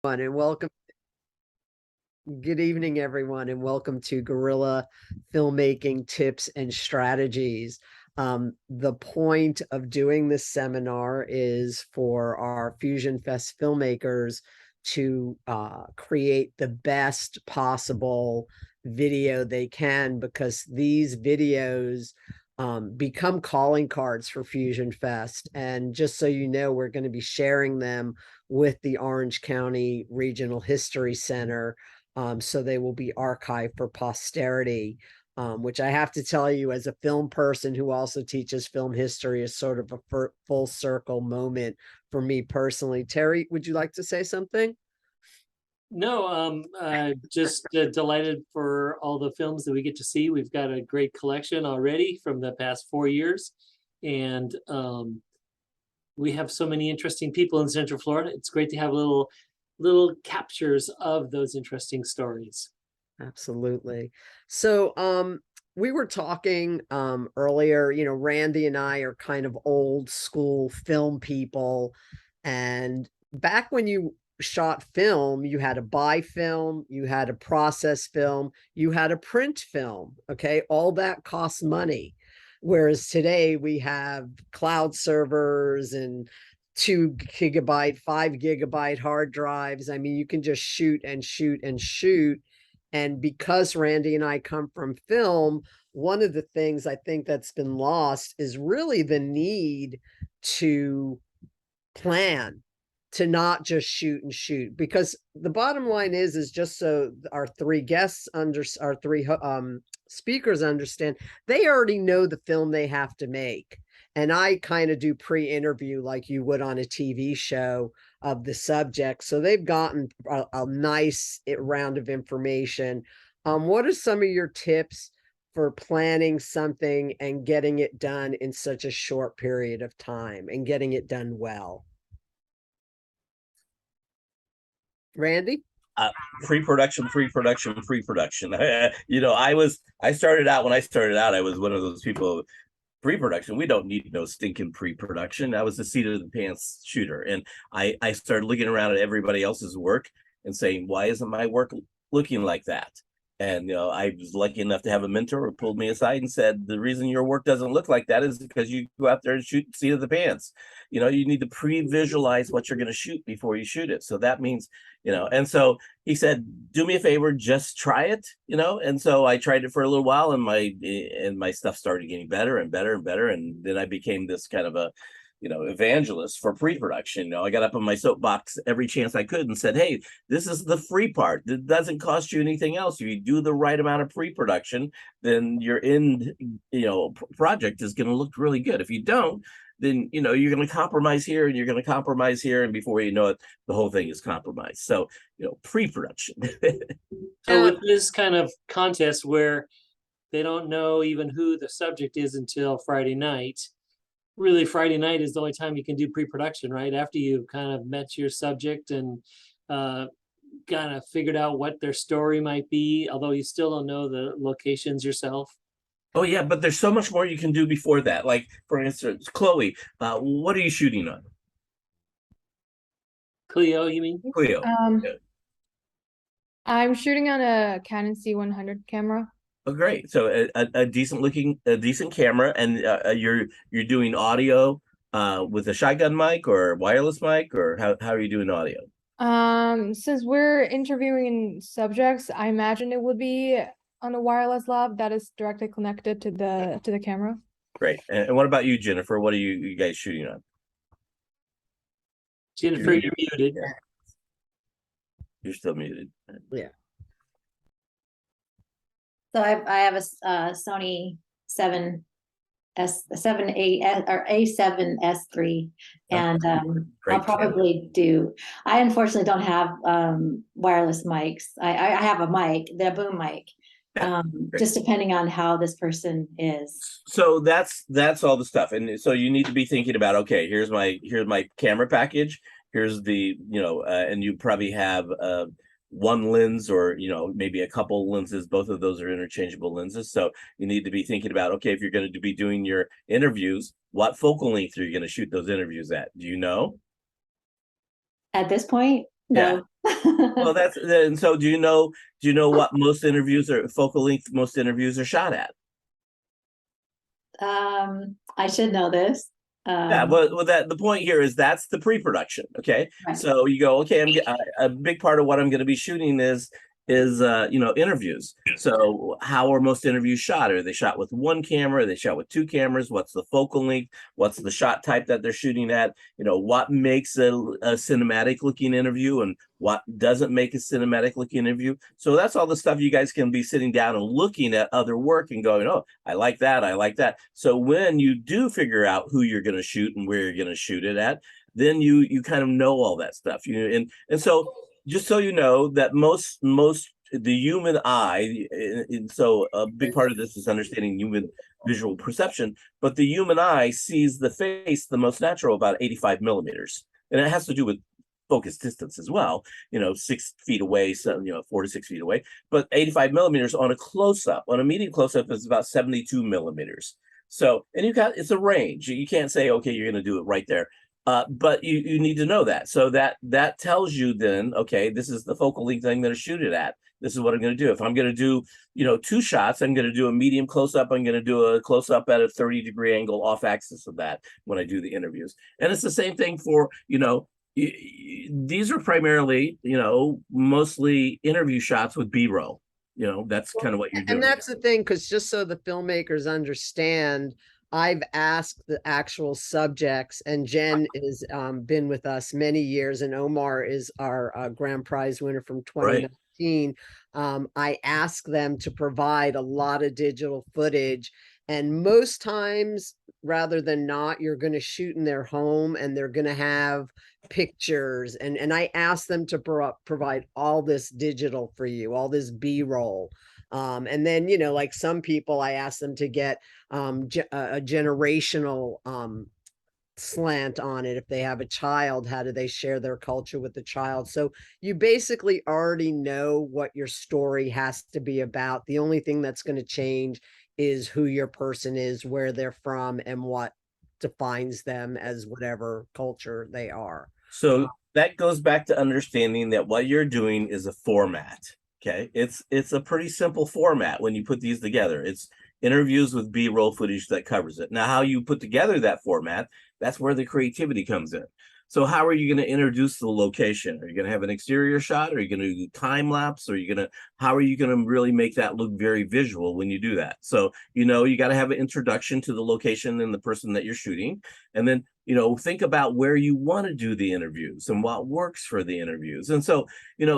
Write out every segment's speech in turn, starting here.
And welcome. Good evening, everyone, and welcome to Guerrilla Filmmaking Tips and Strategies. The point of doing this seminar is for our Fusion Fest filmmakers to create the best possible video they can, because these videos become calling cards for Fusion Fest. And just so you know, we're going to be sharing them with the Orange County Regional History Center. So they will be archived for posterity, which I have to tell you, as a film person who also teaches film history, is sort of a full circle moment for me personally. Terry, would you like to say something? No, just delighted for all the films that we get to see. We've got a great collection already from the past 4 years, and we have so many interesting people in Central Florida. It's great to have little captures of those interesting stories. Absolutely. So, we were talking earlier, Randy and I are kind of old school film people. And back when you shot film, you had to buy film, you had to process film, you had to print film. Okay. All that costs money. Whereas today we have cloud servers and 2 gigabyte, 5 gigabyte hard drives. I mean, you can just shoot and shoot and shoot. And because Randy and I come from film, one of the things I think that's been lost is really the need to plan, to not just shoot and shoot. Because the bottom line is just so our three guests our three speakers understand, they already know the film they have to make. And I kind of do pre-interview like you would on a TV show of the subject. So they've gotten a nice round of information. What are some of your tips for planning something and getting it done in such a short period of time and getting it done well? Randy? Pre-production. I started out, I was one of those people. Pre-production, we don't need no stinking pre-production. I was the seat of the pants shooter, and I started looking around at everybody else's work and saying, why isn't my work looking like that? And I was lucky enough to have a mentor who pulled me aside and said, the reason your work doesn't look like that is because you go out there and shoot seat of the pants. You need to pre-visualize what you're going to shoot before you shoot it. So that means, and so he said, do me a favor, just try it, and so I tried it for a little while, and my stuff started getting better and better and better. And then I became this kind of a evangelist for pre-production. I got up on my soapbox every chance I could and said, hey, this is the free part. It doesn't cost you anything else. If you do the right amount of pre-production, then your end, project is going to look really good. If you don't, then, you're going to compromise here and you're going to compromise here. And before you know it, the whole thing is compromised. So, pre-production. So with this kind of contest where they don't know even who the subject is until Friday night, really Friday night is the only time you can do pre-production, right? After you've kind of met your subject and kind of figured out what their story might be, although you still don't know the locations yourself. Oh yeah, but there's so much more you can do before that. Like, for instance, Chloe, what are you shooting on? Cleo, you mean? Cleo. Yeah. I'm shooting on a Canon C100 camera. Oh, great! So a decent camera, and you're doing audio with a shotgun mic or wireless mic, or how are you doing audio? Since we're interviewing subjects, I imagine it would be on a wireless lab that is directly connected to the camera. Great. And what about you, Jennifer? What are you guys shooting on? Jennifer, you're muted. Yeah. You're still muted. Yeah. So I have a Sony 7S, 7A or A7S3, and I'll probably do. I unfortunately don't have wireless mics. I have a mic, the boom mic. Just depending on how this person is. So that's all the stuff, and so you need to be thinking about, okay, here's my camera package. Here's the and you probably have one lens, or maybe a couple lenses. Both of those are interchangeable lenses, so you need to be thinking about, okay, if you're going to be doing your interviews, what focal length are you going to shoot those interviews at? Do you know At this point? No. Well, that's and so do you know what most interviews are focal length most interviews are shot at? I should know this. Yeah, well, that the point here is that's the pre-production. Okay, Right. so you go, okay, a big part of what I'm going to be shooting is interviews. So how are most interviews shot? Are they shot with one camera? Are they shot with two cameras? What's the focal length? What's the shot type that they're shooting at? What makes a cinematic looking interview and what doesn't make a cinematic looking interview? So that's all the stuff you guys can be sitting down and looking at other work and going, oh, I like that, I like that. So when you do figure out who you're going to shoot and where you're going to shoot it at, then you kind of know all that stuff. And so just so you know that most the human eye, and so a big part of this is understanding human visual perception, but the human eye sees the face the most natural about 85 millimeters, and it has to do with focus distance as well, 6 feet away, so 4 to 6 feet away, but 85 millimeters on a medium close-up is about 72 millimeters. So, and it's a range. You can't say, okay, you're going to do it right there. But you need to know that. So that tells you then, okay, this is the focal length I'm going to shoot it at. This is what I'm going to do. If I'm going to do, 2 shots, I'm going to do a medium close-up. I'm going to do a close-up at a 30-degree angle off axis of that when I do the interviews. And it's the same thing for, these are primarily, mostly interview shots with B-roll. That's kind of what you're doing. And that's the thing, because just so the filmmakers understand, I've asked the actual subjects, and Jen is been with us many years, and Omar is our grand prize winner from 2019. I ask them to provide a lot of digital footage, and most times, rather than not, you're going to shoot in their home, and they're going to have pictures, and I ask them to provide all this digital for you, all this B-roll. And then, like some people, I ask them to get a generational slant on it. If they have a child, how do they share their culture with the child? So you basically already know what your story has to be about. The only thing that's going to change is who your person is, where they're from, and what defines them as whatever culture they are. So that goes back to understanding that what you're doing is a format. Okay, it's a pretty simple format when you put these together. It's interviews with B-roll footage that covers it. Now, how you put together that format, that's where the creativity comes in. So how are you going to introduce the location? Are you going to have an exterior shot? Are you going to do time lapse? How are you going to really make that look very visual when you do that? So, you got to have an introduction to the location and the person that you're shooting. And then, think about where you want to do the interviews and what works for the interviews. And so,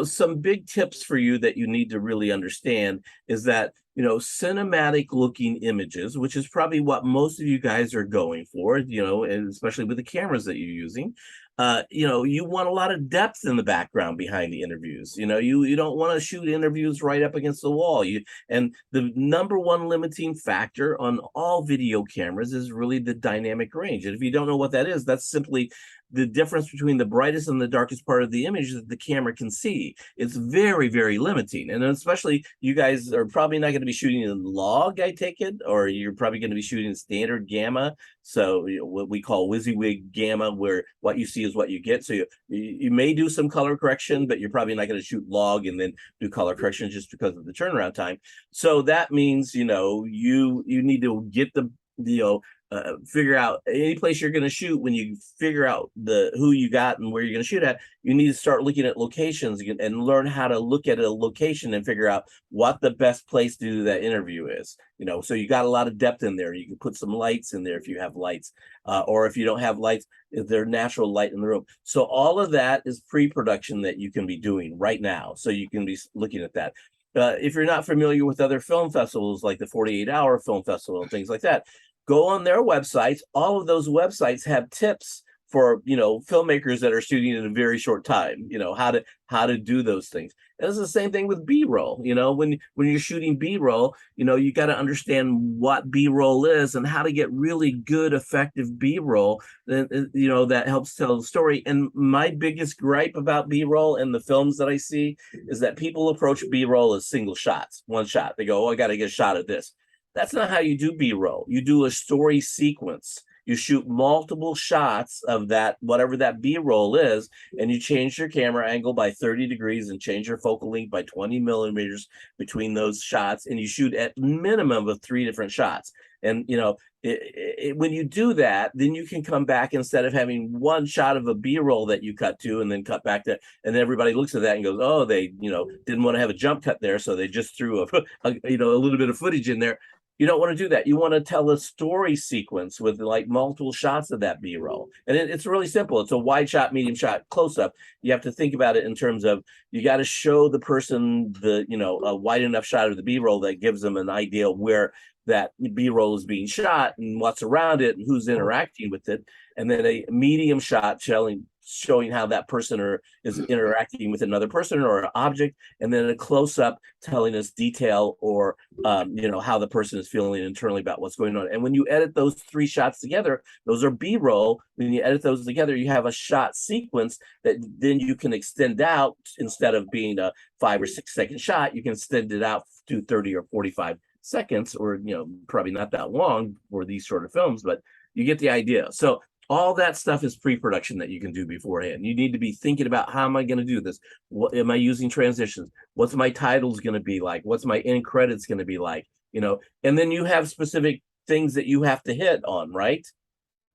some big tips for you that you need to really understand is that, cinematic looking images, which is probably what most of you guys are going for, and especially with the cameras that you're using. You want a lot of depth in the background behind the interviews. You don't want to shoot interviews right up against the wall. And the number one limiting factor on all video cameras is really the dynamic range. And if you don't know what that is, that's simply the difference between the brightest and the darkest part of the image that the camera can see. It's very, very limiting. And especially you guys are probably not going to be shooting in log, I take it, or you're probably going to be shooting standard gamma. So what we call WYSIWYG gamma, where what you see is what you get. So you may do some color correction, but you're probably not going to shoot log and then do color correction just because of the turnaround time. So that means, you need to get figure out any place you're going to shoot. When you figure out who you got and where you're going to shoot at, you need to start looking at locations and learn how to look at a location and figure out what the best place to do that interview is. So you got a lot of depth in there. You can put some lights in there if you have lights, or if you don't have lights, if there's natural light in the room. So all of that is pre-production that you can be doing right now. So you can be looking at that. If you're not familiar with other film festivals like the 48-hour film festival and things like that, go on their websites. All of those websites have tips for filmmakers that are shooting in a very short time. How to do those things. And it's the same thing with B-roll. When you're shooting B-roll, you got to understand what B-roll is and how to get really good, effective B-roll. That helps tell the story. And my biggest gripe about B-roll and the films that I see is that people approach B-roll as single shots, one shot. They go, oh, I got to get a shot of this. That's not how you do B-roll. You do a story sequence. you shoot multiple shots of that, whatever that B-roll is, and you change your camera angle by 30 degrees and change your focal length by 20 millimeters between those shots, and you shoot at minimum of 3 different shots. And when you do that, then you can come back, instead of having one shot of a B-roll that you cut to and then cut back to, and then everybody looks at that and goes, oh, they didn't want to have a jump cut there, so they just threw a little bit of footage in there. You don't want to do that. You want to tell a story sequence with like multiple shots of that B-roll. And it's really simple. It's a wide shot, medium shot, close up. You have to think about it in terms of, you got to show the person a wide enough shot of the B-roll that gives them an idea of where that B-roll is being shot and what's around it and who's interacting with it. And then a medium shot showing how that person is interacting with another person or an object, and then a close-up telling us detail or how the person is feeling internally about what's going on. And when you edit those 3 shots together, those are B-roll. When you edit those together, you have a shot sequence that then you can extend out. Instead of being a 5 or 6 second shot, you can extend it out to 30 or 45 seconds, or probably not that long for these sort of films, but you get the idea. So all that stuff is pre-production that you can do beforehand. You need to be thinking about, how am I going to do this? What am I using transitions? What's my titles going to be like? What's my end credits going to be like? And then you have specific things that you have to hit on, right?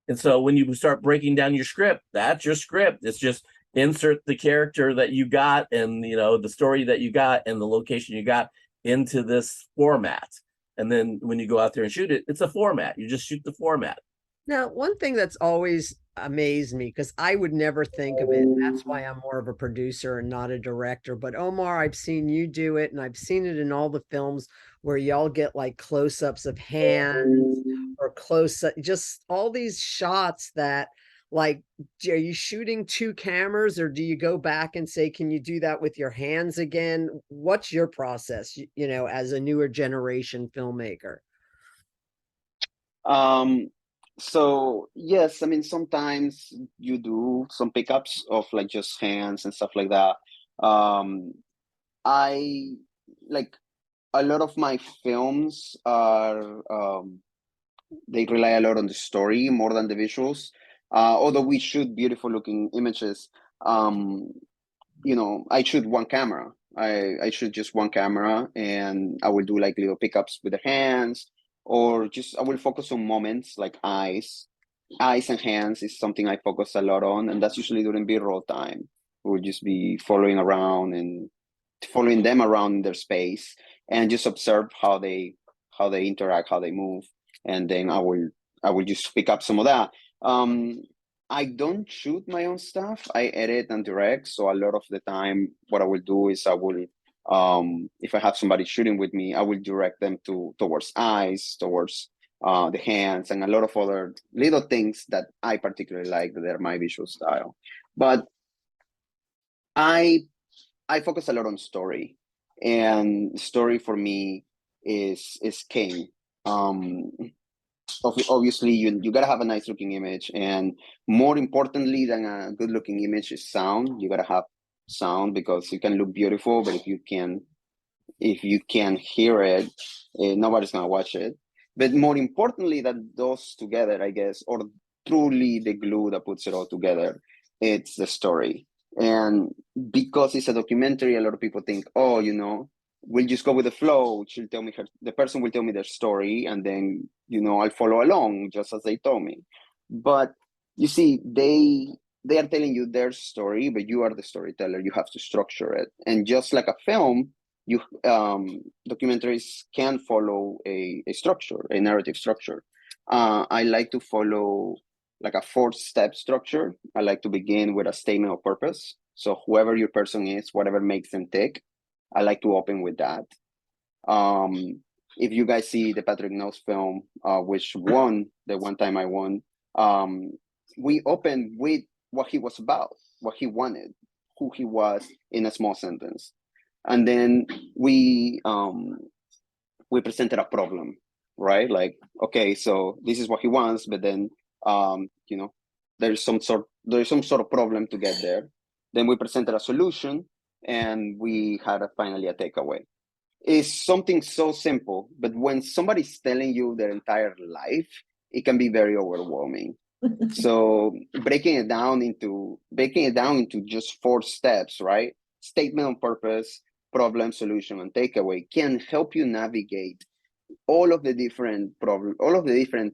And so when you start breaking down your script, that's your script. It's just insert the character that you got and the story that you got and the location you got into this format. And then when you go out there and shoot it, it's a format. You just shoot the format. Now, one thing that's always amazed me, because I would never think of it, and that's why I'm more of a producer and not a director, but Omar, I've seen you do it, and I've seen it in all the films where y'all get like close-ups of hands or close-up, just all these shots that, like, are you shooting 2 cameras, or do you go back and say, can you do that with your hands again? What's your process, as a newer generation filmmaker? So yes, I mean, sometimes you do some pickups of like just hands and stuff like that. I like, a lot of my films are they rely a lot on the story more than the visuals. Although we shoot beautiful looking images, I shoot one camera. I shoot just one camera, and I will do like little pickups with the hands, or just I will focus on moments like eyes and hands is something I focus a lot on, and that's usually during B-roll time. We'll just be following around and following them around in their space, and just observe how they interact, how they move, and then I will just pick up some of that. I don't shoot my own stuff. I edit and direct. So a lot of the time, what I will do is I will, if I have somebody shooting with me, I will direct them towards eyes, towards the hands, and a lot of other little things that I particularly like, that are my visual style. But I focus a lot on story, and story for me is king. Obviously you gotta have a nice looking image, and more importantly than a good looking image is sound. You gotta have sound, because you can look beautiful, but if you can't hear it, nobody's gonna watch it. But more importantly than those together, I guess, or truly the glue that puts it all together, it's the story. And because it's a documentary, a lot of people think, oh, we'll just go with the flow. The person will tell me their story, and then, I'll follow along just as they told me. But you see, they are telling you their story, but you are the storyteller. You have to structure it. And just like a film, documentaries can follow a structure, a narrative structure. I like to follow like a 4-step structure. I like to begin with a statement of purpose. So whoever your person is, whatever makes them tick, I like to open with that. If you guys see the Patrick Nose film, which won the one time I won, we opened with what he was about, what he wanted, who he was, in a small sentence. And then we presented a problem, right? Like, okay, so this is what he wants, but then there's some sort of problem to get there. Then we presented a solution, and we had finally a takeaway. It's something so simple, but when somebody's telling you their entire life, it can be very overwhelming. So breaking it down into just 4 steps, right? Statement on purpose, problem, solution, and takeaway can help you navigate all of the different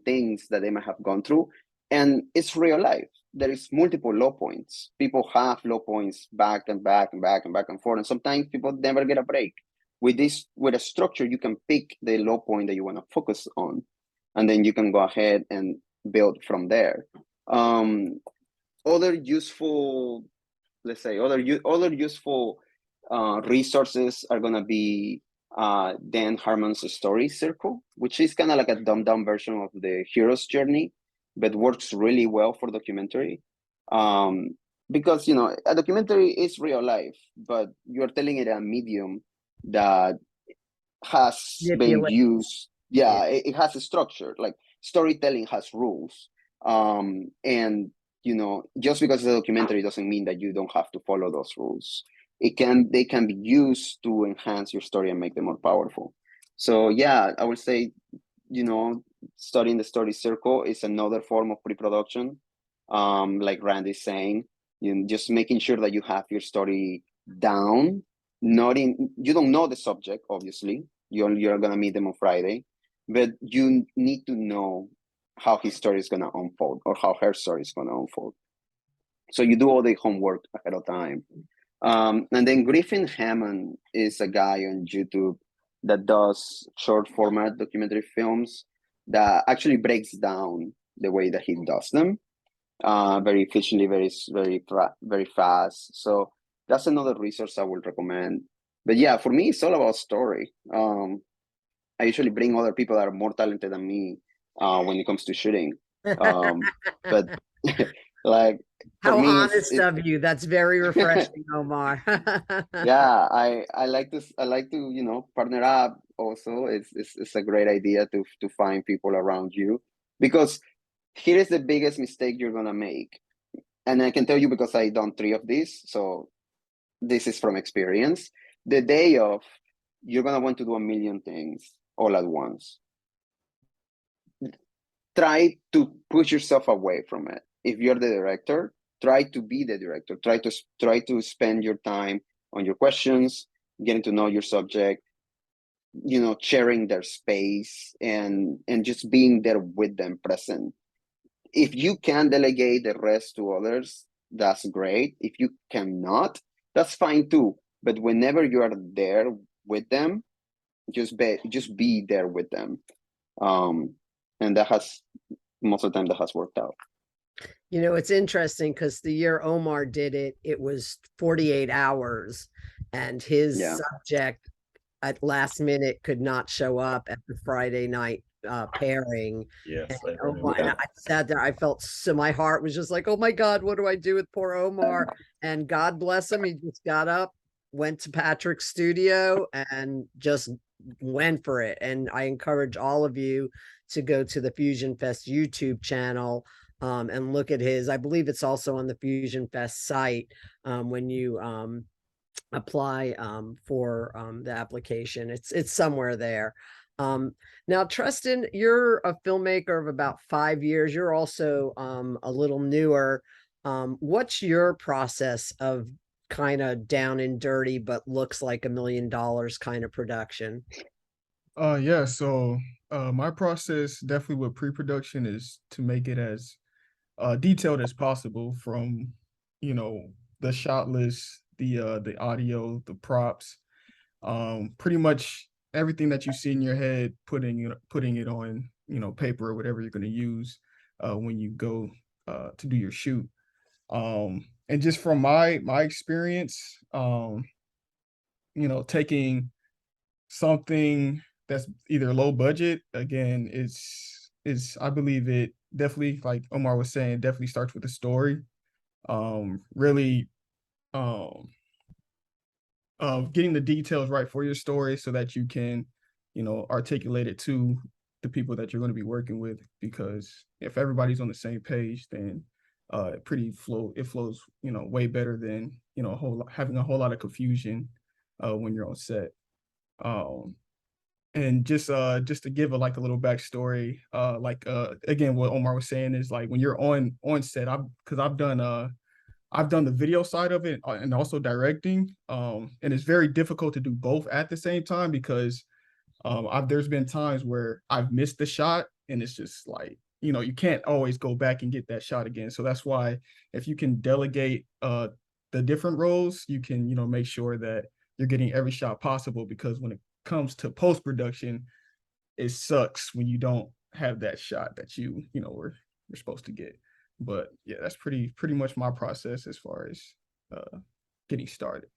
things that they might have gone through. And it's real life. There is multiple low points. People have low points back and back and back and back and forth. And sometimes people never get a break. With a structure, you can pick the low point that you want to focus on, and then you can go ahead and build from there. Other useful, let's say, other useful resources are gonna be Dan Harmon's story circle, which is kind of like a dumbed down version of the hero's journey, but works really well for documentary. Because a documentary is real life, but you're telling it a medium that has been used. Yeah, it has a structure. Like storytelling has rules. And just because it's a documentary doesn't mean that you don't have to follow those rules. They can be used to enhance your story and make them more powerful. So yeah, I would say, studying the story circle is another form of pre-production. Like Randy's saying, just making sure that you have your story down. You don't know the subject, obviously. You're gonna meet them on Friday, but you need to know how his story is gonna unfold or how her story is gonna unfold. So you do all the homework ahead of time. And then Griffin Hammond is a guy on YouTube that does short format documentary films that actually breaks down the way that he does them very efficiently, very fast. So that's another resource I would recommend. But yeah, for me, it's all about story. I usually bring other people that are more talented than me when it comes to shooting. But like, how honest of you. That's very refreshing, Omar. Yeah, I like to partner up also. It's a great idea to find people around you, because here is the biggest mistake you're gonna make. And I can tell you because I've done 3 of these, so this is from experience. The day of, you're gonna want to do a million things all at once. Try to push yourself away from it. If you're the director, try to be the director. Try to spend your time on your questions, getting to know your subject, sharing their space and just being there with them, present. If you can delegate the rest to others, that's great. If you cannot, that's fine too. But whenever you are there with them, just be there with them. And that has, most of the time, that has worked out. It's interesting because the year Omar did it, it was 48 hours, and his subject at last minute could not show up at the Friday night pairing. Yes, and I sat there, I felt so, my heart was just like, oh my God, what do I do with poor Omar? And God bless him, he just got up, went to Patrick's studio and just went for it. And I encourage all of you to go to the Fusion Fest YouTube channel and look at his, I believe it's also on the Fusion Fest site when you apply for the application. It's somewhere there. Now, Tristan, you're a filmmaker of about 5 years. You're also a little newer. What's your process of kind of down and dirty, but looks like $1 million kind of production? Yeah, so my process definitely with pre-production is to make it as detailed as possible, from the shot list, the audio, the props, pretty much everything that you see in your head, putting it on paper or whatever you're going to use when you go to do your shoot. And just from my experience, taking something that's either low budget, again, is I believe it definitely, like Omar was saying, definitely starts with a story. Really getting the details right for your story so that you can articulate it to the people that you're going to be working with, because if everybody's on the same page, then it flows way better than having a whole lot of confusion when you're on set. And just to give like a little backstory, again, what Omar was saying is like when you're on set, I've done the video side of it and also directing. And it's very difficult to do both at the same time because there's been times where I've missed the shot and it's just like, you can't always go back and get that shot again. So that's why if you can delegate the different roles, you can, make sure that you're getting every shot possible, because when it comes to post-production, it sucks when you don't have that shot that were supposed to get. But yeah, that's pretty much my process as far as getting started.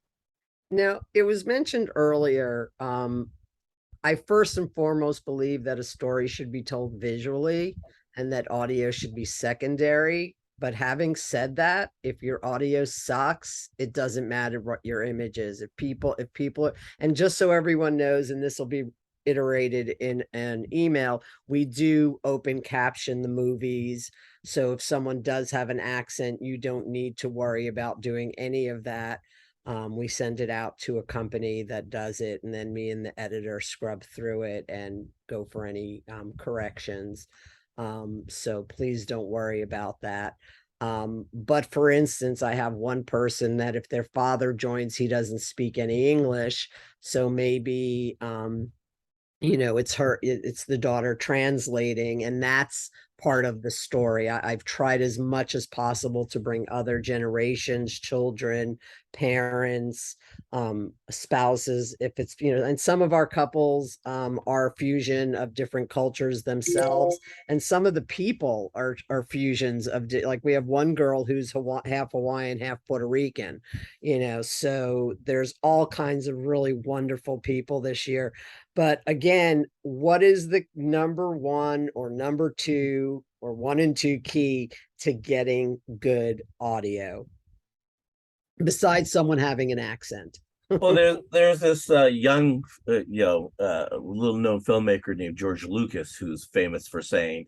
Now, it was mentioned earlier, I first and foremost believe that a story should be told visually and that audio should be secondary. But having said that, if your audio sucks, it doesn't matter what your image is. If people, and just so everyone knows, and this will be iterated in an email, we do open caption the movies. So if someone does have an accent, you don't need to worry about doing any of that. We send it out to a company that does it, and then me and the editor scrub through it and go for any corrections. So please don't worry about that. But for instance, I have one person that if their father joins, he doesn't speak any English. So maybe, it's the daughter translating, and that's part of the story. I've tried as much as possible to bring other generations, children, parents, spouses, if it's, and some of our couples are fusion of different cultures themselves, and some of the people are fusions of like we have one girl who's half Hawaiian, half Puerto Rican, so there's all kinds of really wonderful people this year. But again, what is the number one or number two or 1 and 2 key to getting good audio besides someone having an accent? Well, there's this young, little known filmmaker named George Lucas, who's famous for saying,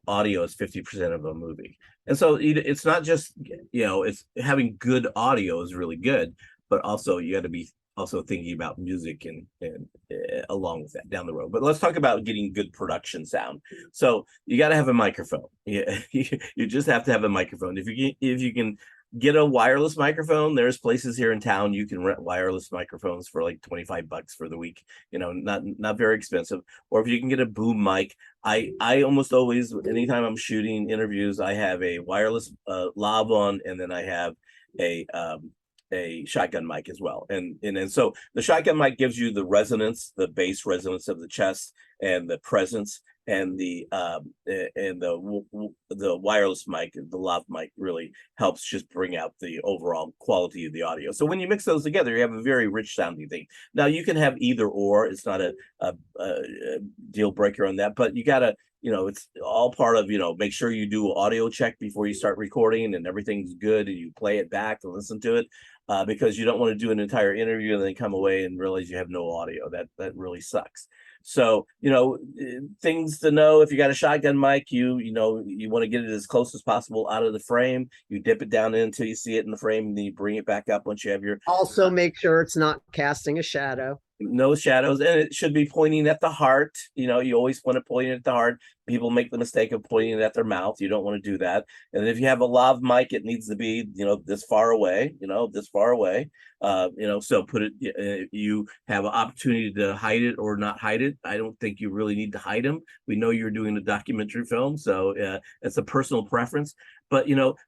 audio is 50% of a movie. And so it's not just, it's having good audio is really good, but also you got to be also thinking about music and along with that down the road. But let's talk about getting good production sound. So you got to have a microphone. You just have to have a microphone. If you can get a wireless microphone, there's places here in town you can rent wireless microphones for like $25 for the week, not very expensive. Or if you can get a boom mic, I almost always, anytime I'm shooting interviews, I have a wireless lav on, and then I have a shotgun mic as well. And so the shotgun mic gives you the resonance, the bass resonance of the chest and the presence, and the wireless mic, the lav mic, really helps just bring out the overall quality of the audio. So when you mix those together, you have a very rich sounding thing. Now you can have either or. It's not a deal breaker on that, but you gotta, it's all part of, make sure you do audio check before you start recording and everything's good, and you play it back to listen to it, because you don't want to do an entire interview and then come away and realize you have no audio. That really sucks. So, things to know: if you got a shotgun mic, you want to get it as close as possible out of the frame. You dip it down in until you see it in the frame, and then you bring it back up once you have your. Also, make sure it's not casting a shadow. No shadows, and it should be pointing at the heart. You always want to point it at the heart. People make the mistake of pointing it at their mouth. You don't want to do that. And if you have a lav mic, it needs to be, this far away, this far away. So put it, you have an opportunity to hide it or not hide it. I don't think you really need to hide them. We know you're doing a documentary film, so it's a personal preference. But,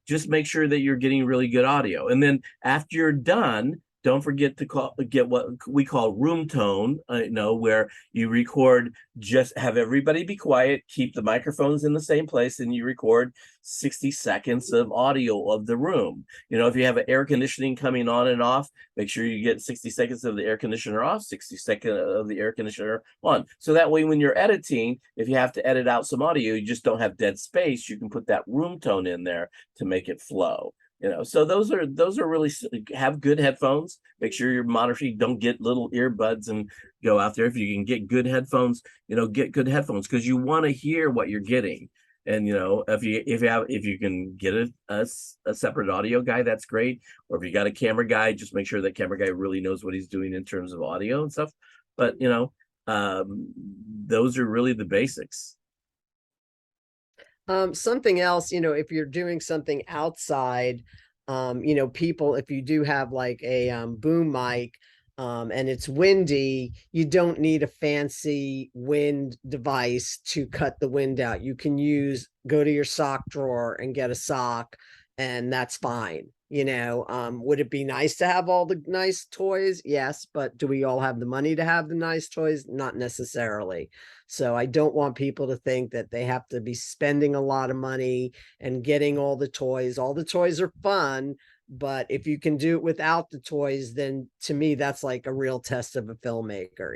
just make sure that you're getting really good audio. And then after you're done, don't forget to get what we call room tone, where you record, just have everybody be quiet, keep the microphones in the same place, and you record 60 seconds of audio of the room. If you have an air conditioning coming on and off, make sure you get 60 seconds of the air conditioner off, 60 seconds of the air conditioner on. So that way, when you're editing, if you have to edit out some audio, you just don't have dead space. You can put that room tone in there to make it flow. So those are really, have good headphones. Make sure your monitoring, don't get little earbuds and go out there. If you can get good headphones, get good headphones, because you want to hear what you're getting. And if you can get a separate audio guy, that's great. Or if you got a camera guy, just make sure that camera guy really knows what he's doing in terms of audio and stuff. But those are really the basics. Something else, if you're doing something outside, people, if you do have like a boom mic, and it's windy, you don't need a fancy wind device to cut the wind out. You can go to your sock drawer and get a sock, and that's fine. Would it be nice to have all the nice toys? Yes, but do we all have the money to have the nice toys? Not necessarily. So I don't want people to think that they have to be spending a lot of money and getting all the toys. All the toys are fun, but if you can do it without the toys, then to me, that's like a real test of a filmmaker,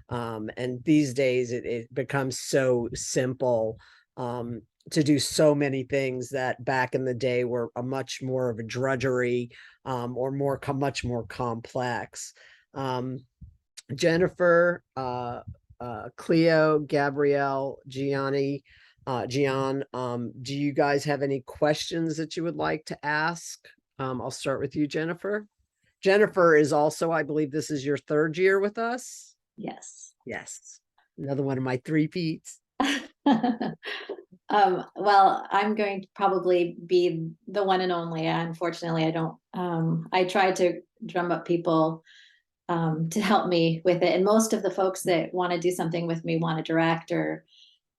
and these days it becomes so simple to do so many things that back in the day were a much more of a drudgery, or much more complex. Jennifer, Cleo, Gabrielle, Gian, do you guys have any questions that you would like to ask? I'll start with you, Jennifer. Jennifer is also, I believe this is your third year with us. Yes. Yes. Another one of my three-peats. Well, I'm going to probably be the one and only. Unfortunately, I don't, I tried to drum up people to help me with it. And most of the folks that want to do something with me want to direct, or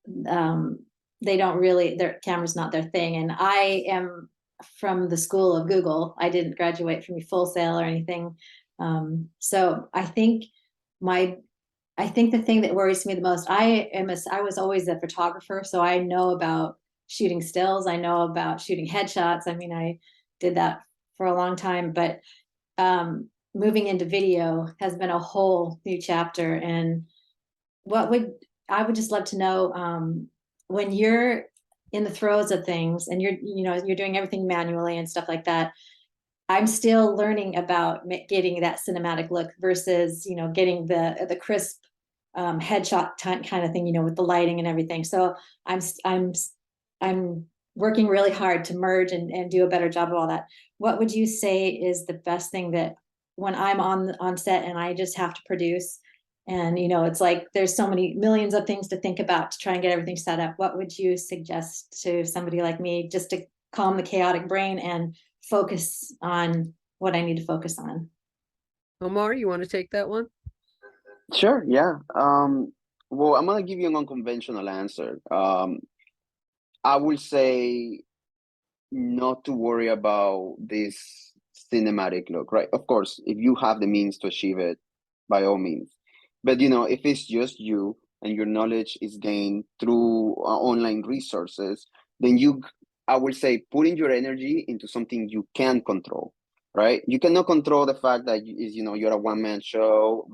they don't really, their camera's not their thing. And I am from the school of Google. I didn't graduate from Full Sail or anything. So I think the thing that worries me the most, I was always a photographer, so I know about shooting stills. I know about shooting headshots. I mean, I did that for a long time, but moving into video has been a whole new chapter. And I would just love to know, when you're in the throes of things and you're doing everything manually and stuff like that, I'm still learning about getting that cinematic look versus, getting the crisp headshot kind of thing, with the lighting and everything. So I'm working really hard to merge and do a better job of all that. What would you say is the best thing that when I'm on set and I just have to produce, and it's like there's so many millions of things to think about to try and get everything set up, what would you suggest to somebody like me just to calm the chaotic brain and focus on what I need to focus on? Omar, you want to take that one? Sure, yeah. Well, I'm gonna give you an unconventional answer. I will say not to worry about this cinematic look, right? Of course, if you have the means to achieve it, by all means. But if it's just you and your knowledge is gained through online resources, then I will say, putting your energy into something you can control, right? You cannot control the fact that you're a one-woman show,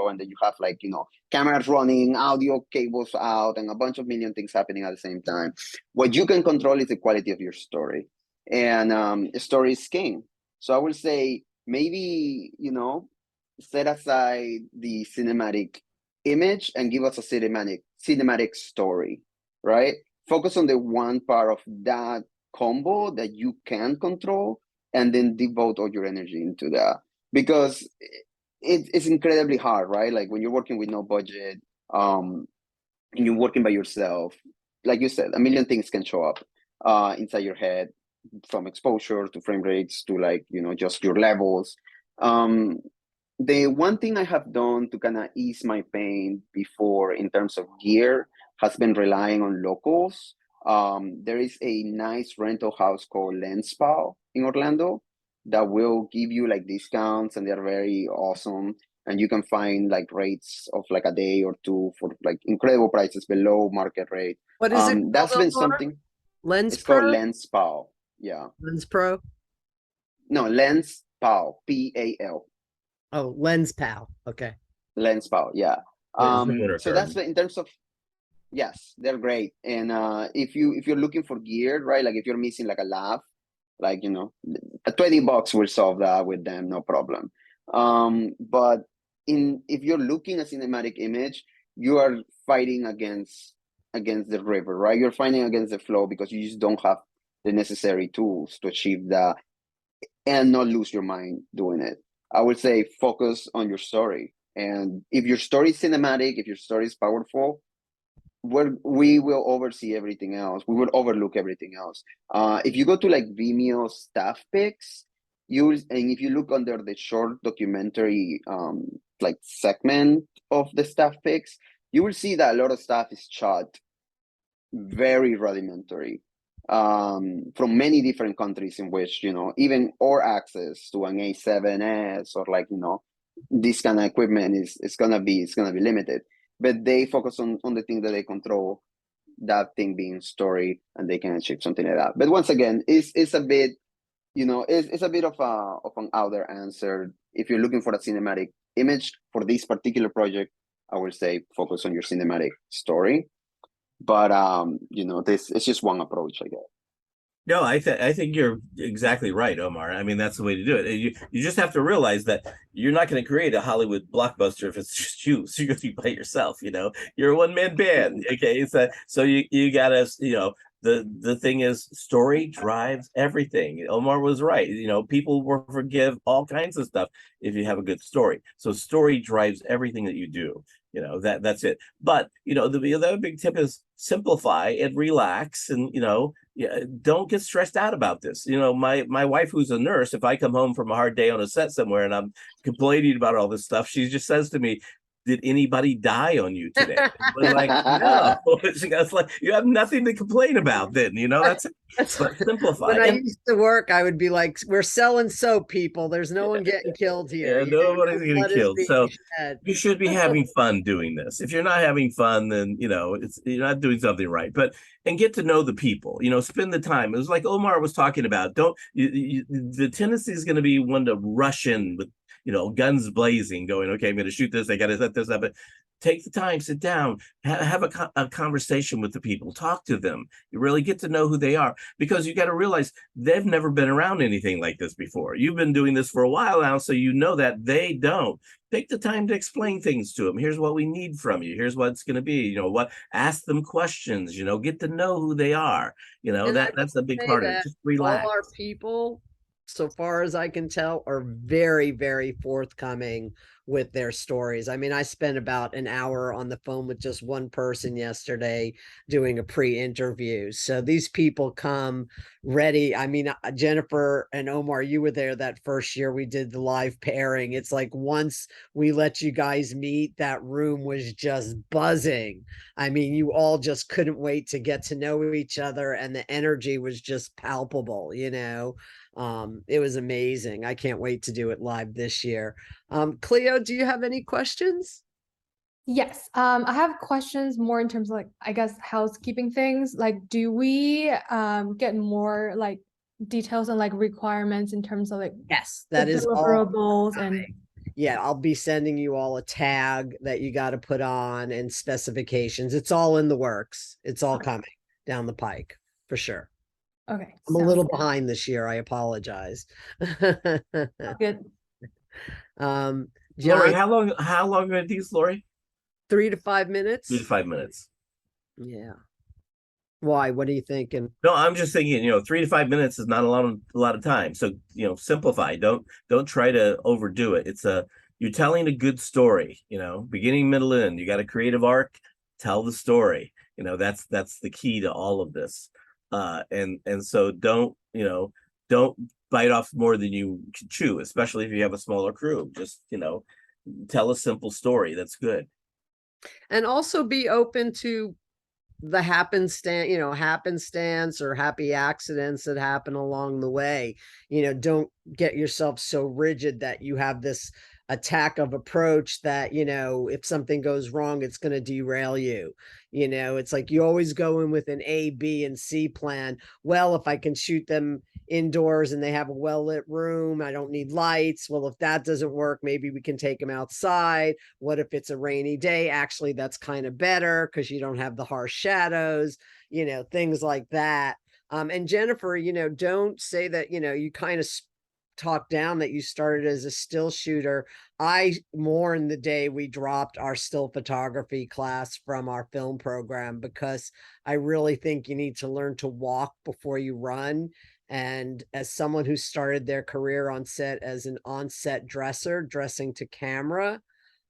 and then you have cameras running, audio cables out, and a bunch of million things happening at the same time. What you can control is the quality of your story, and story is king. So I will say, maybe set aside the cinematic image and give us a cinematic story, right? Focus on the one part of that combo that you can control, and then devote all your energy into that, because it's incredibly hard, right? Like when you're working with no budget, and you're working by yourself, like you said, a million things can show up inside your head, from exposure to frame rates to just your levels. The one thing I have done to kind of ease my pain before in terms of gear has been relying on locals. There is a nice rental house called Lenspow in Orlando that will give you discounts, and they're very awesome. And you can find rates of a day or two for incredible prices below market rate. What is it? That's been something. Lens It's Pro? called Lenspow. Yeah. Lens Pro? No, Lenspow. PAL. Oh, Lens Pal. Okay. Lenspow. Yeah. So that's in terms of, yes, they're great. And if you're looking for gear, right? Like if you're missing a lav, $20 will solve that with them, no problem. But if you're looking at cinematic image, you are fighting against the river, right? You're fighting against the flow because you just don't have the necessary tools to achieve that and not lose your mind doing it. I would say focus on your story And if your story is cinematic, if your story is powerful, we will oversee everything else. We will overlook everything else. If you go to like Vimeo staff picks, and if you look under the short documentary like segment of the staff picks, you will see that a lot of stuff is shot very rudimentary from many different countries, in which, you know, even our access to an A7S or like, you know, this kind of equipment is gonna be limited. But they focus on the thing that they control, that thing being story, and they can achieve something like that. But once again, it's a bit, you know, it's a bit of an out there answer. If you're looking for a cinematic image for this particular project, I would say focus on your cinematic story. But you know, this it's just one approach, I guess. No, I think you're exactly right, Omar. I mean, that's the way to do it. You just have to realize that you're not going to create a Hollywood blockbuster if it's just you. So you're going to be by yourself. You know, you're a one-man band. Okay, so you gotta, you know, the thing is, story drives everything. Omar was right. You know, people will forgive all kinds of stuff if you have a good story. So story drives everything that you do. You know, that's it. But you know, the other big tip is simplify and relax, and you know, yeah, don't get stressed out about this. You know, my wife, who's a nurse, if I come home from a hard day on a set somewhere and I'm complaining about all this stuff, she just says to me, "Did anybody die on you today?" We're like, no. She goes like, you have nothing to complain about then, you know, that's it. But simplify. When I used to work, I would be like, we're selling soap, people. There's no one getting killed here. Yeah, You know, nobody's getting blood is killed. being So shed. you should be having fun doing this. If you're not having fun, then you know you're not doing something right. But and get to know the people. You know, spend the time. It was like Omar was talking about. Don't the tendency is going to be one to rush in with, you know, guns blazing, going, okay, I'm going to shoot this. I got to set this up. But take the time, sit down, have a conversation with the people, talk to them. You really get to know who they are, because you got to realize they've never been around anything like this before. You've been doing this for a while now, so you know that they don't. Take the time to explain things to them. Here's what we need from you. Here's what it's going to be. You know what? Ask them questions. You know, get to know who they are. You know, And I that's a big say part of it. that Just all relax. our people, so far as I can tell, are very, very forthcoming with their stories. I mean, I spent about an hour on the phone with just one person yesterday doing a pre-interview. So these people come ready. I mean, Jennifer and Omar, you were there that first year we did the live pairing. It's like once we let you guys meet, that room was just buzzing. I mean, you all just couldn't wait to get to know each other, and the energy was just palpable, you know. It was amazing. I can't wait to do it live this year. Cleo, do you have any questions? Yes, I have questions more in terms of like, I guess, housekeeping things. Like, do we get more like details and like requirements in terms of like Yes, the that is all. deliverables and Yeah, I'll be sending you all a tag that you got to put on and specifications. It's all in the works. It's all coming down the pike for sure. okay. I'm a sounds little good. behind this year. I apologize. Good. Lori, John, how long are these, Lori? 3 to 5 minutes. 3 to 5 minutes. Yeah. Why? What are you thinking? No, I'm just thinking, you know, 3 to 5 minutes is not a lot of time. So, you know, simplify. Don't try to overdo it. You're telling a good story, you know, beginning, middle, end. You got a creative arc, tell the story. You know, that's the key to all of this. And so don't bite off more than you can chew, especially if you have a smaller crew. Just, you know, tell a simple story. That's good. And also be open to the happenstance or happy accidents that happen along the way. You know, don't get yourself so rigid that you have this attack of approach that, you know, if something goes wrong, it's going to derail you. You know, it's like you always go in with an A, B, and C plan. Well, if I can shoot them indoors and they have a well-lit room, I don't need lights. Well, if that doesn't work, maybe we can take them outside. What if it's a rainy day? Actually, that's kind of better because you don't have the harsh shadows, you know, things like that. And Jennifer, you know, don't say that, you know, you kind of talk down that you started as a still shooter. I more in the day we dropped our still photography class from our film program because I really think you need to learn to walk before you run. And as someone who started their career on set as an on-set dresser, dressing to camera,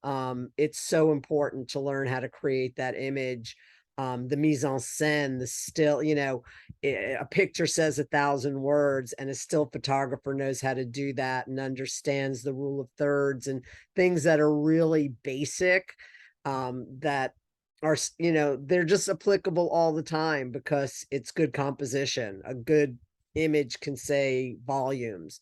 It's so important to learn how to create that image. The mise en scène, the still, you know, a picture says 1,000 words, and a still photographer knows how to do that and understands the rule of thirds and things that are really basic, that are, you know, they're just applicable all the time because it's good composition. A good image can say volumes.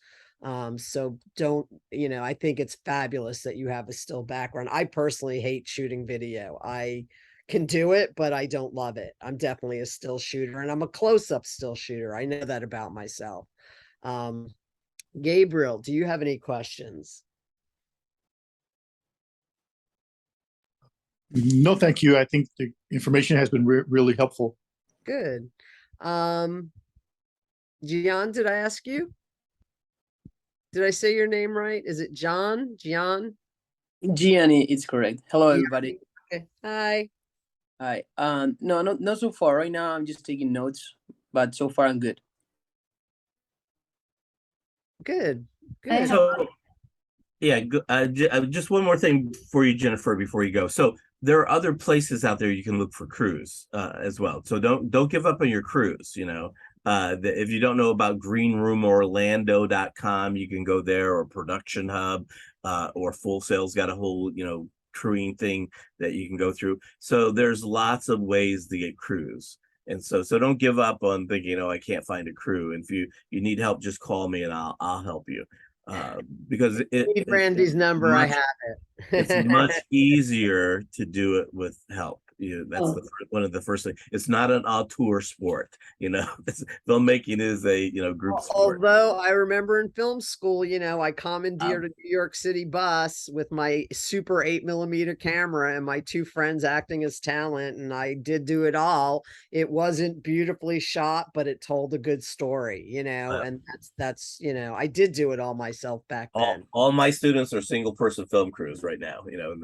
So don't, you know, I think it's fabulous that you have a still background. I personally hate shooting video. I can do it, but I don't love it. I'm definitely a still shooter, and I'm a close-up still shooter. I know that about myself. Gabriel, do you have any questions? No, thank you. I think the information has been really helpful. Good. Gian, did I ask you? Did I say your name right? Is it John? Gian? Gianni, it's correct. Hello, everybody. Okay. Hi. Hi. No, not so far. Right now, I'm just taking notes, but so far I'm good. Good. I Good. have- So, yeah, just one more thing for you, Jennifer, before you go. So there are other places out there you can look for crews as well. So don't give up on your crews. You know, if you don't know about greenroomorlando.com, you can go there, or Production Hub, or Full Sail's got a whole, you know, crewing thing that you can go through. So there's lots of ways to get crews. And so don't give up on thinking, oh, I can't find a crew. And if you need help, just call me and I'll help you. Because Need Randy's number. I have it. it's much easier to do it with help. That's Oh. one of the first things. It's not an auteur sport, you know. Filmmaking is a, you know, group sport. Although I remember in film school, you know, I commandeered a New York City bus with my super 8mm camera and my two friends acting as talent, and I did do it all. It wasn't beautifully shot, but it told a good story, you know, and that's, you know, I did do it all myself back then. All my students are single person film crews right now, you know,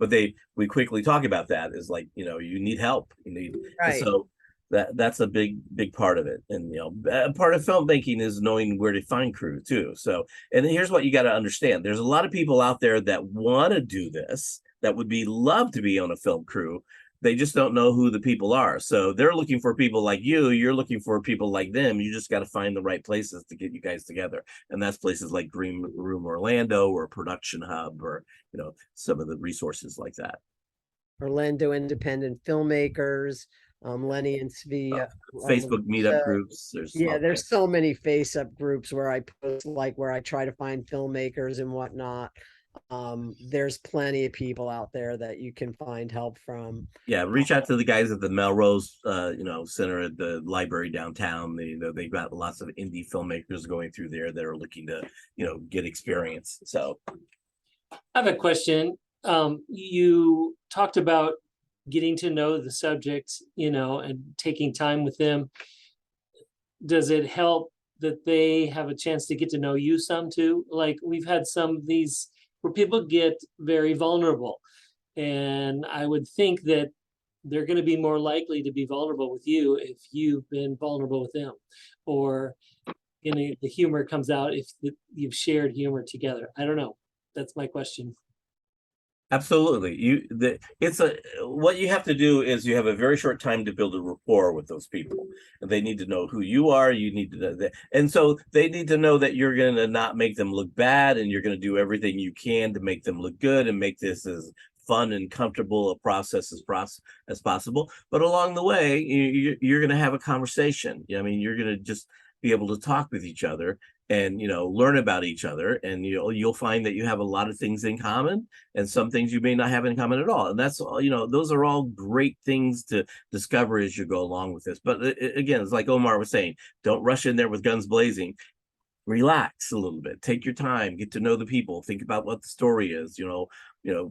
but we quickly talk about that is like, you know, you need help. You need, Right. so that's a big part of it. And, you know, part of filmmaking is knowing where to find crew too. So, and here's what you got to understand. There's a lot of people out there that want to do this, that would love to be on a film crew. They just don't know who the people are. So they're looking for people like you. You're looking for people like them. You just got to find the right places to get you guys together. And that's places like Green Room Orlando or Production Hub, or, you know, some of the resources like that. Orlando Independent Filmmakers, Lenny and Svea. Facebook meetup groups. There's so many face-up groups where I post, like, where I try to find filmmakers and whatnot. There's plenty of people out there that you can find help from. Yeah, reach out to the guys at the Melrose, you know, Center at the library downtown. They've got lots of indie filmmakers going through there that are looking to, you know, get experience. So, I have a question. You talked about getting to know the subject, you know, and taking time with them. Does it help that they have a chance to get to know you some too? Like, we've had some of these where people get very vulnerable, and I would think that they're going to be more likely to be vulnerable with you if you've been vulnerable with them, or, you know, the humor comes out if you've shared humor together. I don't know. That's my question. absolutely. What you have to do is you have a very short time to build a rapport with those people. And they need to know who you are. You need to know that. And so they need to know that you're going to not make them look bad, and you're going to do everything you can to make them look good and make this as fun and comfortable a process as possible. But along the way, you're going to have a conversation. I mean, you're going to just be able to talk with each other and, you know, learn about each other, and you'll find that you have a lot of things in common, and some things you may not have in common at all. And that's all, you know, those are all great things to discover as you go along with this. But again, it's like Omar was saying, don't rush in there with guns blazing. Relax a little bit, take your time, get to know the people, think about what the story is, you know,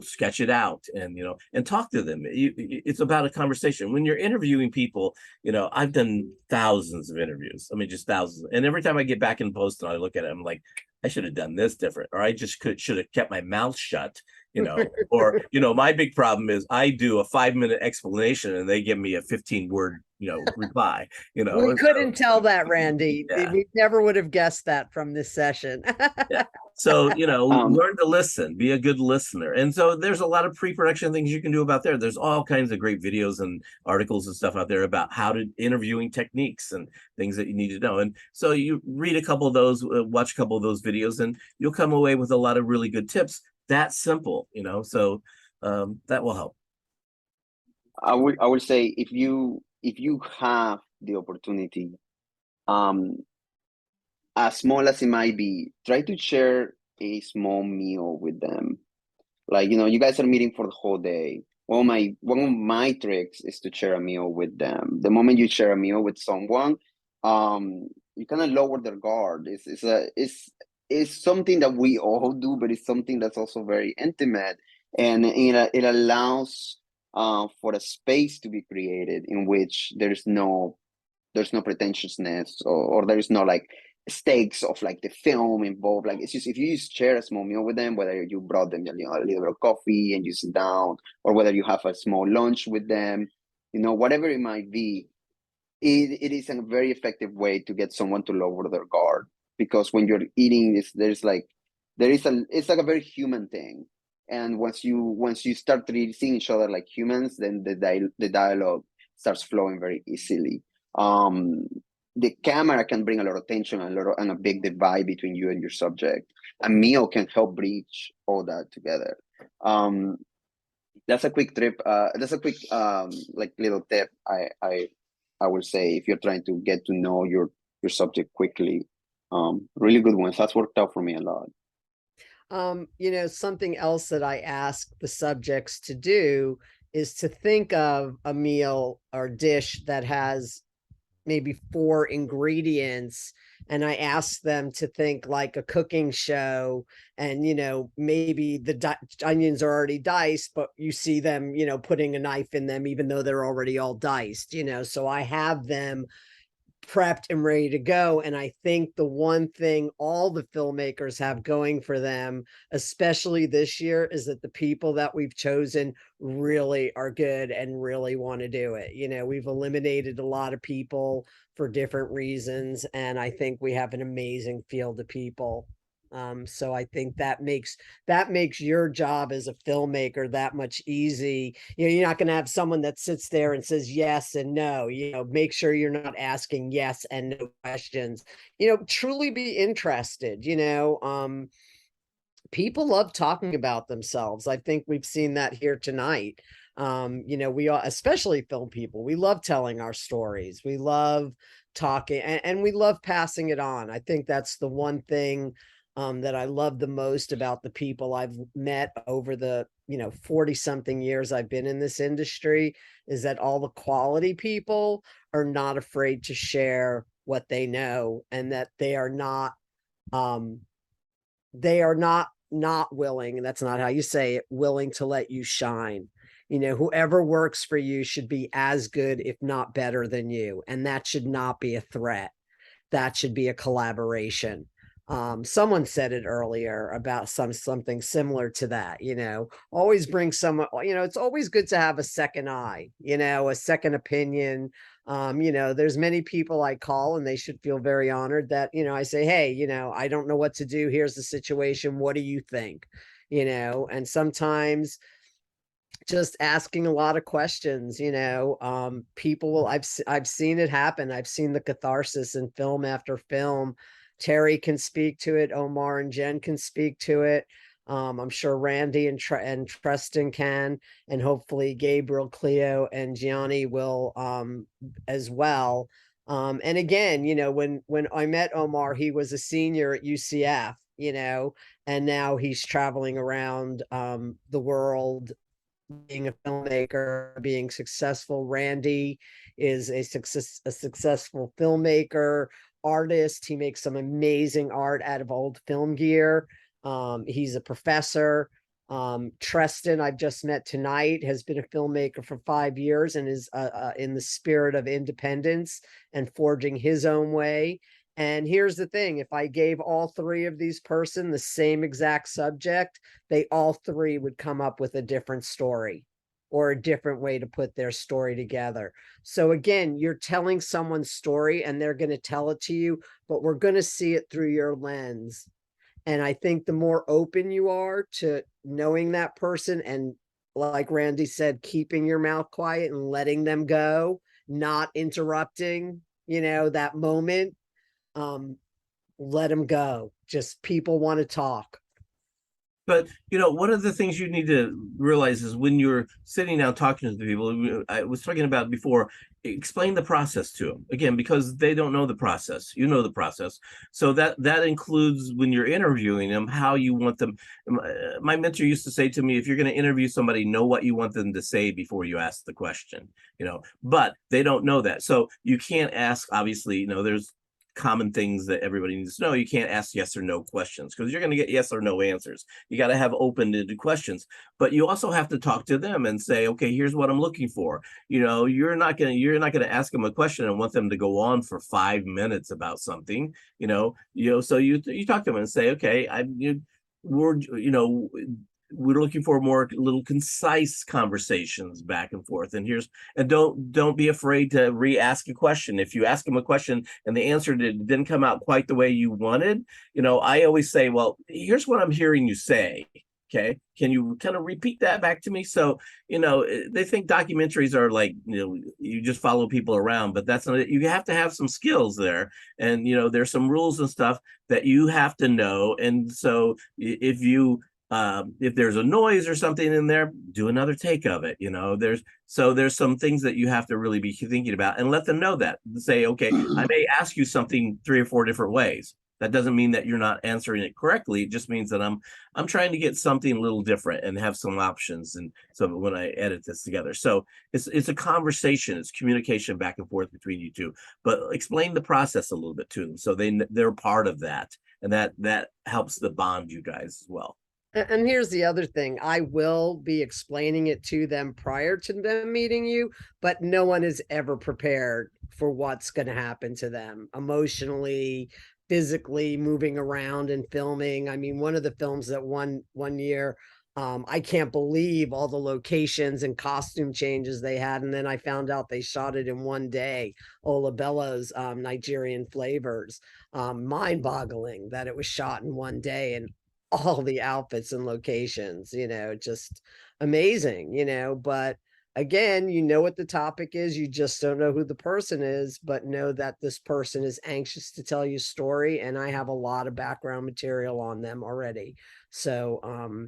sketch it out, and, you know, and talk to them. It's about a conversation. When you're interviewing people, you know, I've done thousands of interviews. I mean, just thousands. And every time I get back in post and I look at it, I'm like, I should have done this different, or I just should have kept my mouth shut, you know. Or, you know, my big problem is I do a 5-minute explanation and they give me a 15-word reply. We and so- couldn't tell that, Randy. Yeah. We never would have guessed that from this session. Yeah. So, Um, learn to listen, be a good listener. And so there's a lot of pre-production things you can do about there. There's all kinds of great videos and articles and stuff out there about how to interviewing techniques and things that you need to know. And so you read a couple of those, watch a couple of those videos, and you'll come away with a lot of really good tips. That simple, so that will help. I would say if you have the opportunity, as small as it might be, try to share a small meal with them. Like, you guys are meeting for the whole day. One of my tricks is to share a meal with them. The moment you share a meal with someone, you kind of lower their guard. It's something that we all do, but it's something that's also very intimate, and it allows for a space to be created in which there's no pretentiousness, or there's no like stakes of like the film involved. Like, it's just, if you just share a small meal with them, whether you brought them a little bit of coffee and you sit down, or whether you have a small lunch with them, whatever it might be, it is a very effective way to get someone to lower their guard. Because when you're eating, it's like a very human thing. And once you start seeing each other like humans, then the dialogue starts flowing very easily. The camera can bring a lot of tension and a big divide between you and your subject. A meal can help bridge all that together. That's a quick trip. That's a quick like little tip I would say, if you're trying to get to know your subject quickly. Really good ones. That's worked out for me a lot. Something else that I ask the subjects to do is to think of a meal or dish that has maybe 4 ingredients, and I ask them to think like a cooking show, and maybe the onions are already diced, but you see them putting a knife in them even though they're already all diced. So I have them prepped and ready to go. And I think the one thing all the filmmakers have going for them, especially this year, is that the people that we've chosen really are good and really want to do it. We've eliminated a lot of people for different reasons, and I think we have an amazing field of people. So I think that makes your job as a filmmaker that much easy. You're not going to have someone that sits there and says yes and no. Make sure you're not asking yes and no questions. Truly be interested. People love talking about themselves. I think we've seen that here tonight. We all, especially film people, we love telling our stories. We love talking, and we love passing it on. I think that's the one thing that I love the most about the people I've met over the 40 something years I've been in this industry, is that all the quality people are not afraid to share what they know, and that they are not willing, and that's not how you say it, willing to let you shine. Whoever works for you should be as good, if not better than you, and that should not be a threat. That should be a collaboration. Someone said it earlier about something similar to that. Always bring someone. It's always good to have a second eye, a second opinion. There's many people I call, and they should feel very honored that I say, hey, I don't know what to do, here's the situation, what do you think? And sometimes just asking a lot of questions. People will, I've seen it happen. I've seen the catharsis in film after film. Terry can speak to it. Omar and Jen can speak to it. I'm sure Randy and Treston can, and hopefully Gabriel, Cleo, and Gianni will as well. And again, when I met Omar, he was a senior at UCF, and now he's traveling around the world being a filmmaker, being successful. Randy is a successful filmmaker, artist. He makes some amazing art out of old film gear. He's a professor. Treston, I've just met tonight, has been a filmmaker for 5 years and is in the spirit of independence and forging his own way. And here's the thing, if I gave all 3 of these the same exact subject, they all 3 would come up with a different story. or a different way to put their story together. So again, you're telling someone's story and they're going to tell it to you, but we're going to see it through your lens. And I think the more open you are to knowing that person, and like Randy said, keeping your mouth quiet and letting them go, not interrupting, that moment, let them go. Just people want to talk. But one of the things you need to realize is when you're sitting down talking to the people, I was talking about before, explain the process to them again, because they don't know the process. You know the process, so that includes when you're interviewing them, how you want them. My mentor used to say to me, if you're going to interview somebody, know what you want them to say before you ask the question. But they don't know that, so you can't ask. Obviously, there's common things that everybody needs to know. You can't ask yes or no questions because you're going to get yes or no answers. You got to have open-ended questions, but you also have to talk to them and say, okay, here's what I'm looking for. You're not going to ask them a question and want them to go on for 5 minutes about something. So you talk to them and say, okay, we're looking for more little concise conversations back and forth, and don't be afraid to re-ask a question. If you ask them a question and the answer didn't come out quite the way you wanted, I always say, well, here's what I'm hearing you say. Okay, can you kind of repeat that back to me? So they think documentaries are like you just follow people around, but that's not it. You have to have some skills there, and there's some rules and stuff that you have to know. And so if there's a noise or something in there, do another take of it. There's some things that you have to really be thinking about, and let them know that. Say, okay, I may ask you something 3 or 4 different ways. That doesn't mean that you're not answering it correctly. It just means that I'm trying to get something a little different and have some options. And so when I edit this together, so it's a conversation, it's communication back and forth between you two. But explain the process a little bit to them so they're part of that, and that helps the bond you guys as well. And here's the other thing. I will be explaining it to them prior to them meeting you, but no one is ever prepared for what's going to happen to them emotionally, physically, moving around and filming. I mean, one of the films that one year, I can't believe all the locations and costume changes they had. And then I found out they shot it in one day. Olabella's Nigerian flavors. Mind boggling that it was shot in one day, and all the outfits and locations, just amazing, but again, what the topic is, you just don't know who the person is, but know that this person is anxious to tell you a story, and I have a lot of background material on them already. So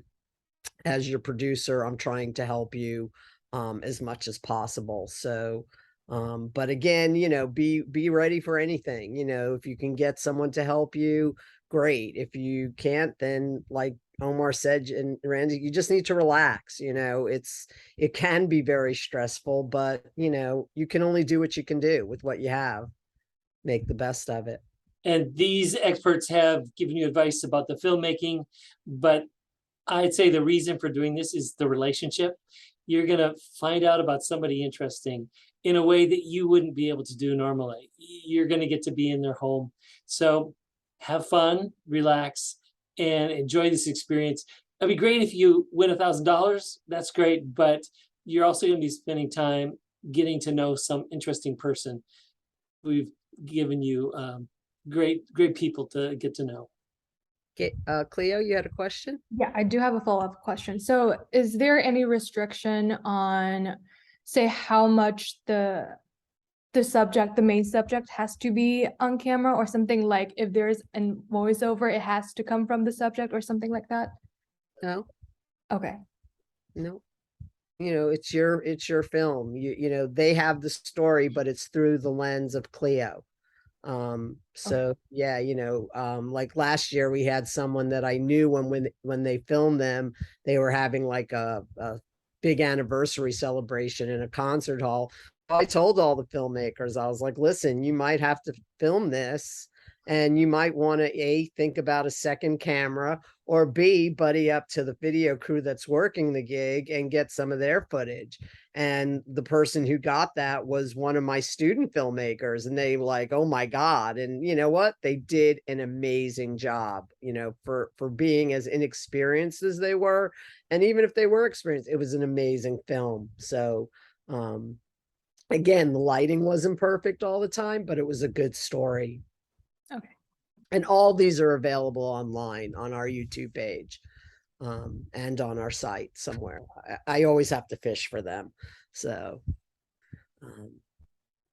as your producer, I'm trying to help you as much as possible. So but again, be ready for anything. If you can get someone to help you, great. If you can't, then like Omar said, and Randy, you just need to relax. It can be very stressful, but you can only do what you can do with what you have. Make the best of it. And these experts have given you advice about the filmmaking, but I'd say the reason for doing this is the relationship. You're going to find out about somebody interesting in a way that you wouldn't be able to do normally. You're going to get to be in their home. So have fun, relax, and enjoy this experience. It'd be great if you win $1,000. That's great, but you're also going to be spending time getting to know some interesting person. We've given you great people to get to know. Okay, Cleo, you had a question? Yeah, I do have a follow-up question. So is there any restriction on, say, how much the main subject has to be on camera, or something like if there's a voiceover, it has to come from the subject or something like that? No. Okay. No. It's your film. They have the story, but it's through the lens of Cleo. So yeah, like last year we had someone that I knew when they filmed them, they were having like a big anniversary celebration in a concert hall. I told all the filmmakers, I was like, listen, you might have to film this And you might want to A, think about a second camera, or B, buddy up to the video crew that's working the gig and get some of their footage. And the person who got that was one of my student filmmakers, and they like, oh my God. And you know what? They did an amazing job, you know, for being as inexperienced as they were. And even if they were experienced, it was an amazing film. So again, the lighting wasn't perfect all the time, but it was a good story. Okay. And all these are available online on our YouTube page, and on our site somewhere. I always have to fish for them. So,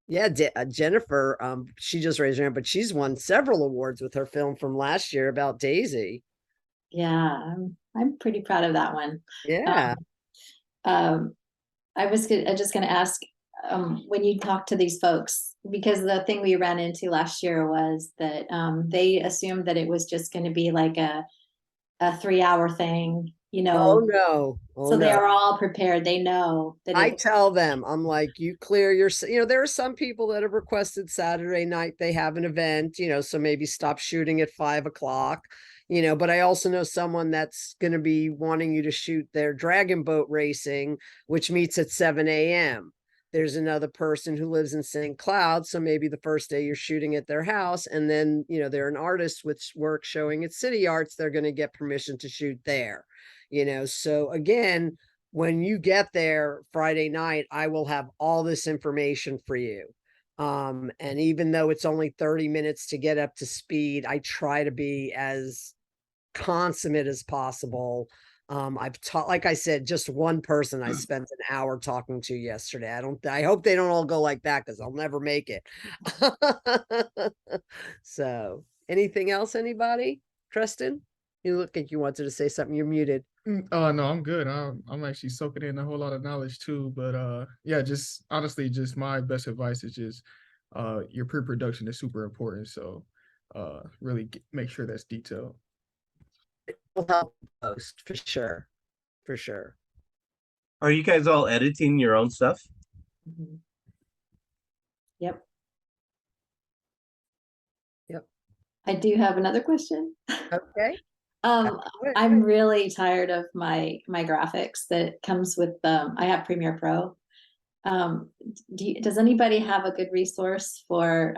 yeah, Jennifer, she just raised her hand, but she's won several awards with her film from last year about Daisy. Yeah, I'm pretty proud of that one. Yeah. I was just going to ask, when you talk to these folks, because the thing we ran into last year was that they assumed that it was just going to be like a 3-hour thing, you know. Oh no. Oh, so no. they are all prepared. They know that I tell them, I'm like, you clear your, you know, there are some people that have requested Saturday night, they have an event, you know, so maybe stop shooting at 5 o'clock, you know, but I also know someone that's going to be wanting you to shoot their dragon boat racing, which meets at 7 a.m. There's another person who lives in St. Cloud. So maybe the first day you're shooting at their house, and then, you know, they're an artist with work showing at City Arts, they're going to get permission to shoot there, you know. So again, when you get there Friday night, I will have all this information for you. And even though it's only 30 minutes to get up to speed, I try to be as consummate as possible. I've taught, like I said, just one person I spent an hour talking to yesterday. I hope they don't all go like that, because I'll never make it. So anything else, anybody? Tristan, you look like you wanted to say something. You're muted. Oh no, I'm good. I'm actually soaking in a whole lot of knowledge too. But yeah, just honestly, just my best advice is just your pre-production is super important. So really make sure that's detailed. It will help post for sure. For sure. Are you guys all editing your own stuff? Mhm. Yep. Yep. I do have another question. Okay. I'm really tired of my graphics that comes with I have Premiere Pro. Does anybody have a good resource for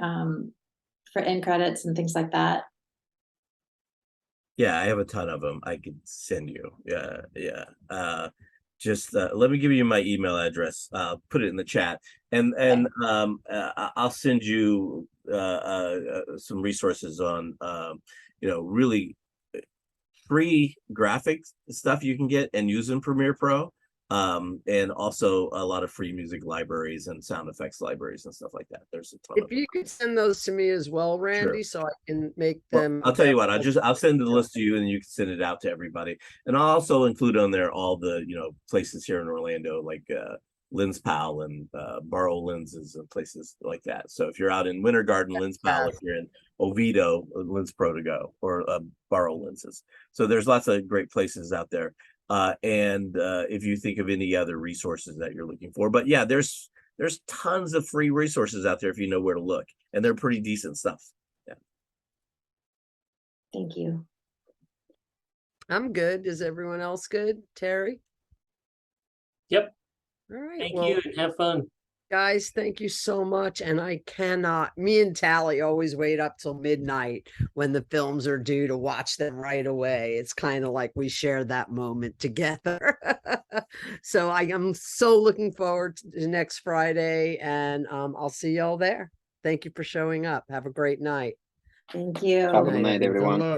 end credits and things like that? Yeah, I have a ton of them I could send you. Yeah. Just let me give you my email address. Put it in the chat, and I'll send you some resources on you know, really free graphics stuff you can get and use in Premiere Pro, and also a lot of free music libraries and sound effects libraries and stuff like that. There's a ton of If you could send those to me as well, Randy, so I can make them. I'll tell you what, I'll send the list to you, and you can send it out to everybody. And I'll also include on there all the, you know, places here in Orlando, like Lens Pal and Borrow Lenses and places like that. So if you're out in Winter Garden, Lens Pal. If you're in Oviedo, Lens Pro to go, or Borrow Lenses. So there's lots of great places out there. And if you think of any other resources that you're looking for, but yeah, there's tons of free resources out there if you know where to look, and they're pretty decent stuff. Yeah. Thank you. I'm good. Is everyone else good? Terry? Yep. All right. Thank Well, you and have fun. guys, thank you so much. And I cannot, me and Tally always wait up till midnight when the films are due to watch them right away. It's kind of like we share that moment together. So I am so looking forward to next Friday, and I'll see y'all there. Thank you for showing up. Have a great night. Thank you. Have a good night, everyone. Good luck.